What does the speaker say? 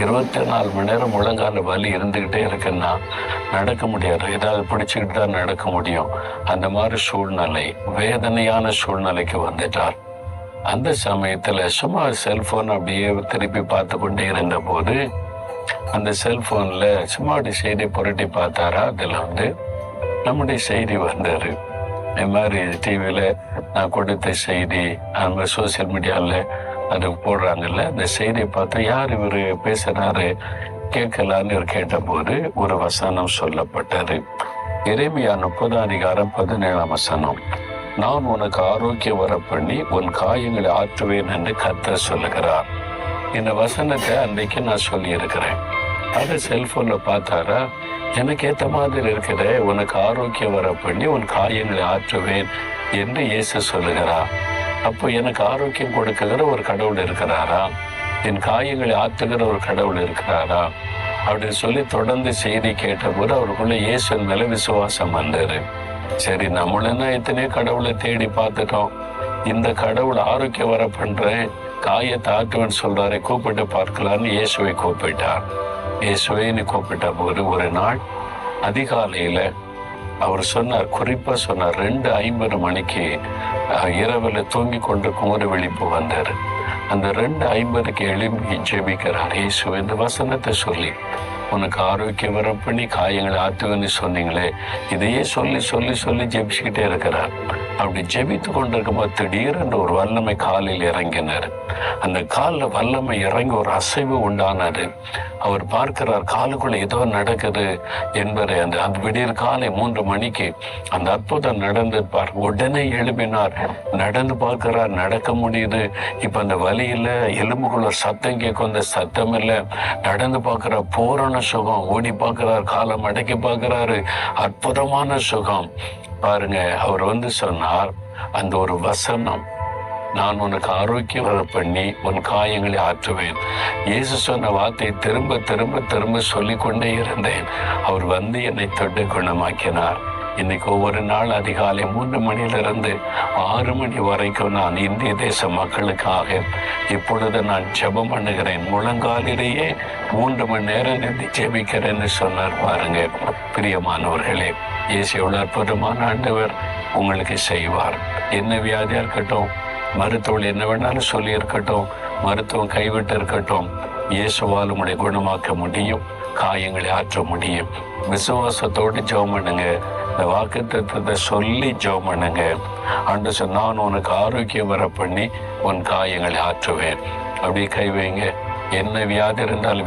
24 மணி நேரம் முழங்கால வலி இருந்துக்கிட்டே இருக்குன்னா நடக்க முடியாது. ஏதாவது பிடிச்சிக்கிட்டு தான் நடக்க முடியும். அந்த மாதிரி சூழ்நிலை, வேதனையான சூழ்நிலைக்கு வந்துட்டார். அந்த சமயத்துல சும்மா செல்போன் அப்படியே திருப்பி பார்த்து கொண்டே இருந்த போது அந்த செல்போன்ல சும்மா அப்படி செய்தி புரட்டி பார்த்தாரா, அதுல நம்முடைய செய்தி வந்தாரு. இது மாதிரி டிவியில நான் கொடுத்த செய்தி நம்ம சோசியல் மீடியாவில் அது போடுறாங்கல்ல, அந்த செய்தியை பார்த்தா யார் இவர் பேசுறாரு கேட்கலான்னு கேட்டபோது ஒரு வசனம் சொல்லப்பட்டது. எரேமியா 30:17 வசனம். நான் உனக்கு ஆரோக்கியம் வர பண்ணி உன் காயங்களை ஆற்றுவேன் என்று கர்த்தர் சொல்லுகிறார். இந்த வசனத்தை அன்றைக்கு நான் சொல்லி இருக்கிறேன். அதை செல்போன்ல பார்த்தாரா, எனக்கு ஏற்ற மாதிரி இருக்கிற, உனக்கு ஆரோக்கியம் வர பண்ணி உன் காயங்களை ஆற்றுவேன் என்று இயேசு சொல்லுகிறார். அப்போ எனக்கு ஆரோக்கியம் கொடுக்குகிற ஒரு கடவுள் இருக்கிறாரா, என் காயங்களை ஆற்றுகிற ஒரு கடவுள் இருக்கிறாரா அப்படின்னு சொல்லி தொடர்ந்து செய்தி கேட்டபோது அவருக்குள்ள இயேசுவின் மேல விசுவாசம் வந்தாரு. சரி, நம்மளுன்னா எத்தனையோ கடவுளை தேடி பார்த்துட்டோம், இந்த கடவுள் ஆரோக்கியம் வர பண்றேன் காயத்தை ஆற்றுவேன்னு சொல்றாரு, கூப்பிட்டு பார்க்கலான்னு இயேசுவை கூப்பிட்டார். இயேசுவைன்னு கூப்பிட்ட போது ஒரு நாள் அதிகாலையில அவர் சொன்னார், குறிப்பா சொன்னார், 2:50 மணிக்கு இரவுல தூங்கி கொண்டிருக்கும் ஒரு விழிப்பு வந்தார். அந்த 2:50க்கு எழுப்பி ஜெபிக்கிறார். இயேசு இந்த வசனத்தை சொல்லி, உனக்கு ஆரோக்கியம் வர பண்ணி காயங்களை ஆற்றுவேன்னு சொன்னீங்களே, இதையே சொல்லி சொல்லி சொல்லி ஜெபிச்சுக்கிட்டே இருக்கிறார். அப்படி ஜெபித்து கொண்டிருக்கும் போது திடீரென்று ஒரு வல்லமை காலில் இறங்கினார். அந்த காலில் வல்லமை இறங்கி ஒரு அசைவு உண்டானது. அவர் பார்க்கிறார், காலுக்குள்ள ஏதோ நடக்குது என்பதை. அந்த விடியற் காலை 3 மணிக்கு அந்த அற்புதம் நடந்திருப்பார். உடனே எழுப்பினார், நடந்து பார்க்கிறார், நடக்க முடியுது. இப்ப அந்த வலி இல்லை, எலும்புக்குள்ள சத்தம் கேட்கும், அந்த சத்தம் இல்லை. நடந்து பார்க்கிறார், பூரண சுகம். ஓடி பார்க்கிறார், காலம் அடக்கி பார்க்கிறாரு, அற்புதமான சுகம். பாருங்க, அவர் சொன்னார், அந்த ஒரு வசனம், நான் உனக்கு ஆரோக்கியம் வர பண்ணி உன் காயங்களை ஆற்றுவேன். இயேசு சொன்ன வார்த்தையை திரும்ப திரும்ப திரும்ப சொல்லிக்கொண்டே இருந்தேன். அவர் என்னை தொட்டு குணமாக்கினார். இன்னைக்கு ஒவ்வொரு நாள் அதிகாலை 3 மணியிலிருந்து 6 மணி வரைக்கும் நான் இந்திய தேச மக்களுக்காக இப்பொழுது நான் ஜெபம் பண்ணுகிறேன். முழங்காலிலேயே 3 மணி நேரம் நின்று ஜெபிக்கிறேன்னு சொன்னார். பாருங்க பிரியமானவர்களே, இயேசு எவ்வளவு அற்புதமான ஆண்டவர், உங்களுக்கு செய்வார். என்ன வியாதியா இருக்கட்டும், மருத்துவம் என்ன வேணாலும் சொல்லி இருக்கட்டும், மருத்துவம் கைவிட்டு இருக்கட்டும், இயேசுவால் உங்களை குணமாக்க முடியும், காயங்களை ஆற்ற முடியும். விசுவாசத்தோடு ஜெபம் பண்ணுங்க. இந்த வாக்குத்தத்தத்தை சொல்லி ஜெபம் பண்ணுங்க. ஆண்டு சொன்ன, நான் உனக்கு ஆரோக்கியம் வர பண்ணி உன் காயங்களை ஆற்றுவேன். அப்படியே கை வைங்க. என்ன வியாதி இருந்தாலும்